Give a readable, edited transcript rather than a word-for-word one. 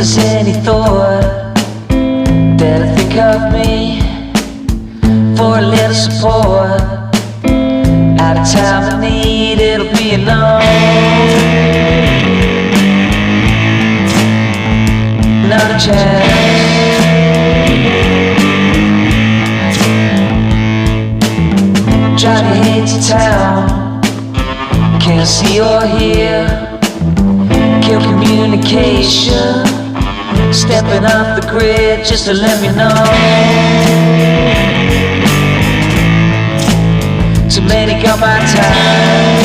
there's any thought that'll think of me for a little support, at a time of need it'll be enough. Not a chance. Driving into town, can't see or hear, kill communication, stepping off the grid just to let me know. Too many got my time.